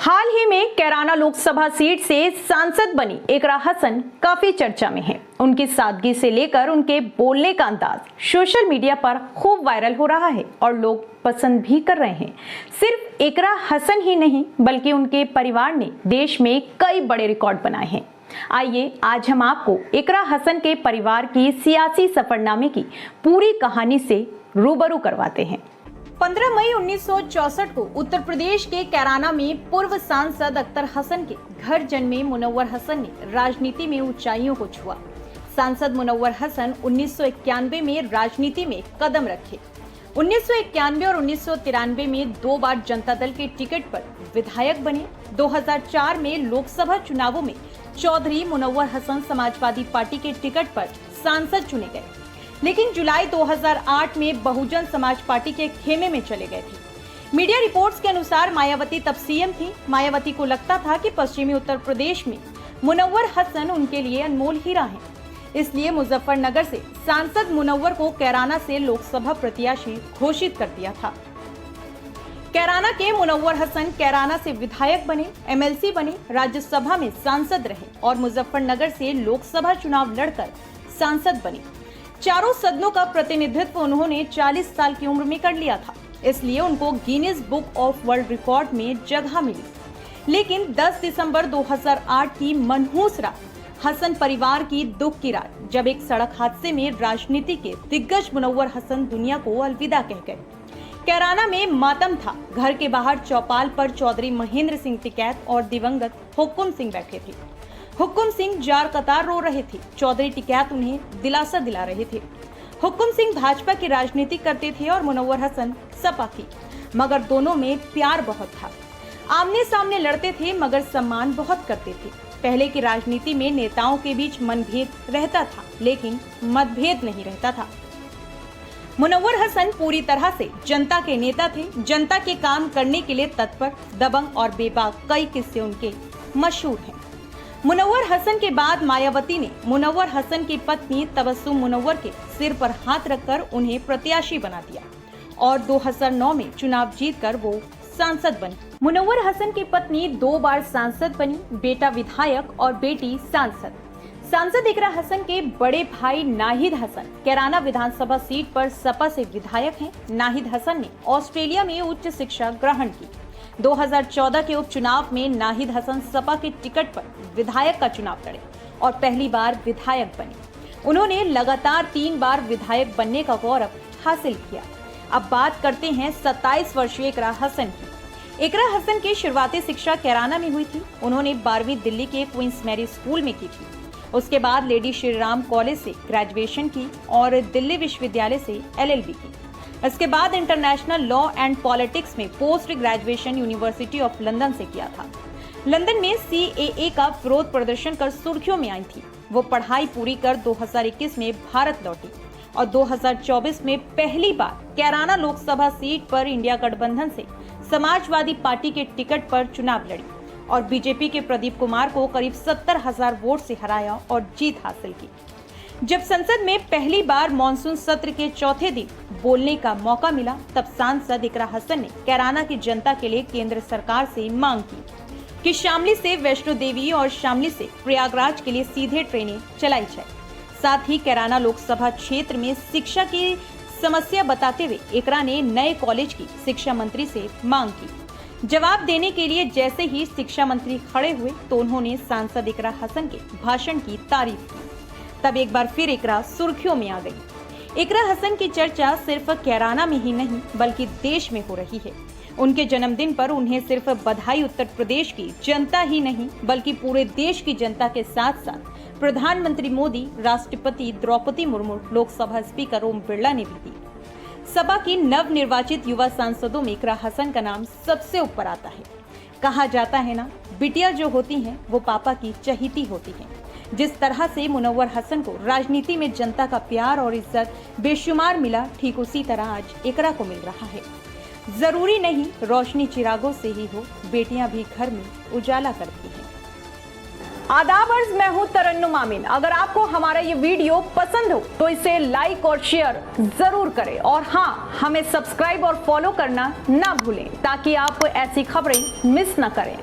हाल ही में कैराना लोकसभा सीट से सांसद बनी इकरा हसन काफी चर्चा में हैं। उनकी सादगी से लेकर उनके बोलने का अंदाज सोशल मीडिया पर खूब वायरल हो रहा है और लोग पसंद भी कर रहे हैं। सिर्फ इकरा हसन ही नहीं बल्कि उनके परिवार ने देश में कई बड़े रिकॉर्ड बनाए हैं। आइए आज हम आपको इकरा हसन के परिवार की सियासी सफरनामे की पूरी कहानी से रूबरू करवाते हैं। 15 मई 1964 को उत्तर प्रदेश के कैराना में पूर्व सांसद अख्तर हसन के घर जन्मे मुनव्वर हसन ने राजनीति में ऊंचाइयों को छुआ। सांसद मुनव्वर हसन 1991 में राजनीति में कदम रखे। 1991 और 1993 में 2 बार जनता दल के टिकट पर विधायक बने। 2004 में लोकसभा चुनावों में चौधरी मुनव्वर हसन समाजवादी पार्टी के टिकट पर सांसद चुने गए, लेकिन जुलाई 2008 में बहुजन समाज पार्टी के खेमे में चले गए थे। मीडिया रिपोर्ट्स के अनुसार मायावती तब सीएम थी। मायावती को लगता था कि पश्चिमी उत्तर प्रदेश में मुनव्वर हसन उनके लिए अनमोल हीरा है, इसलिए मुजफ्फरनगर से सांसद मुनव्वर को कैराना से लोकसभा प्रत्याशी घोषित कर दिया था। कैराना के मुनव्वर हसन कैराना से विधायक बने, एमएलसी बने, राज्यसभा में सांसद रहे और मुजफ्फरनगर से लोकसभा चुनाव लड़कर सांसद बने। चारों सदनों का प्रतिनिधित्व उन्होंने 40 साल की उम्र में कर लिया था, इसलिए उनको Guinness book of world record में जगह मिली। लेकिन 10 दिसंबर 2008 की मनहूस रात हसन परिवार की दुख की रात, जब एक सड़क हादसे में राजनीति के दिग्गज मुनव्वर हसन दुनिया को अलविदा कह गए। कैराना में मातम था। घर के बाहर चौपाल पर चौधरी महेंद्र सिंह टिकैत और दिवंगत हुक्म सिंह बैठे थे। हुक्म सिंह जार कतार रो रहे थे, चौधरी टिकैत उन्हें दिलासा दिला रहे थे। हुक्म सिंह भाजपा की राजनीति करते थे और मुनव्वर हसन सपा की, मगर दोनों में प्यार बहुत था। आमने सामने लड़ते थे मगर सम्मान बहुत करते थे। पहले की राजनीति में नेताओं के बीच मनभेद रहता था, लेकिन मतभेद नहीं रहता था। मुनव्वर हसन पूरी तरह से जनता के नेता थे। जनता के काम करने के लिए तत्पर, दबंग और बेबाक कई किस्से उनके मशहूर हैं। मुनव्वर हसन के बाद मायावती ने मुनव्वर हसन की पत्नी तबस्सुम मुनव्वर के सिर पर हाथ रखकर उन्हें प्रत्याशी बना दिया और 2009 में चुनाव जीतकर वो सांसद बनी। मुनव्वर हसन की पत्नी 2 बार सांसद बनी, बेटा विधायक और बेटी सांसद। सांसद इकरा हसन के बड़े भाई नाहिद हसन कैराना विधानसभा सीट पर सपा से विधायक हैं। नाहिद हसन ने ऑस्ट्रेलिया में उच्च शिक्षा ग्रहण की। 2014 के उपचुनाव में नाहिद हसन सपा के टिकट पर विधायक का चुनाव लड़े और पहली बार विधायक बने। उन्होंने लगातार 3 बार विधायक बनने का गौरव हासिल किया। अब बात करते हैं 27 वर्षीय इकरा हसन की। इकरा हसन की शुरुआती शिक्षा कैराना में हुई थी। उन्होंने 12वीं दिल्ली के क्वींस मैरी स्कूल में की थी। उसके बाद लेडी श्री राम कॉलेज से ग्रेजुएशन की और दिल्ली विश्वविद्यालय से LLB की। इसके बाद इंटरनेशनल लॉ एंड पॉलिटिक्स में post graduation university of London से किया था। लंदन में CAA का विरोध प्रदर्शन कर सुर्खियों में आई थी। वो पढ़ाई पूरी कर 2021 में भारत लौटी और 2024 में पहली बार कैराना लोकसभा सीट पर इंडिया गठबंधन से समाजवादी पार्टी के टिकट पर चुनाव लड़ी और बीजेपी के प्रदीप कुमार को करीब 70,000 वोट से हराया और जीत हासिल की। जब संसद में पहली बार मॉनसून सत्र के चौथे दिन बोलने का मौका मिला, तब सांसद इकरा हसन ने कैराना की जनता के लिए केंद्र सरकार से मांग की कि शामली से वैष्णो देवी और शामली से प्रयागराज के लिए सीधे ट्रेनें चलाई जाए। साथ ही कैराना लोकसभा क्षेत्र में शिक्षा की समस्या बताते हुए इकरा ने नए कॉलेज की शिक्षा मंत्री से मांग की। जवाब देने के लिए जैसे ही शिक्षा मंत्री खड़े हुए तो उन्होंने सांसद इकरा हसन के भाषण की तारीफ की। तब एक बार फिर इकरा सुर्खियों में आ गई। इकरा हसन की चर्चा सिर्फ कैराना में ही नहीं बल्कि देश में हो रही है। उनके जन्मदिन पर उन्हें सिर्फ बधाई उत्तर प्रदेश की जनता ही नहीं बल्कि पूरे देश की जनता के साथ साथ प्रधानमंत्री मोदी, राष्ट्रपति द्रौपदी मुर्मू, लोकसभा स्पीकर ओम बिरला ने भी दी। सपा की नव निर्वाचित युवा सांसदों में इकरा हसन का नाम सबसे ऊपर आता है। कहा जाता है ना, बिटिया जो होती हैं वो पापा की चहीती होती हैं। जिस तरह से मुनव्वर हसन को राजनीति में जनता का प्यार और इज्जत बेशुमार मिला, ठीक उसी तरह आज इकरा को मिल रहा है। जरूरी नहीं रोशनी चिरागों से ही हो, बेटियां भी घर में उजाला करती हैं। आदाबर्ज, मैं हूं तरन्नुम आमीन। अगर आपको हमारा ये वीडियो पसंद हो तो इसे लाइक और शेयर जरूर करें और हाँ, हमें सब्सक्राइब और फॉलो करना ना भूलें ताकि आप ऐसी खबरें मिस ना करें।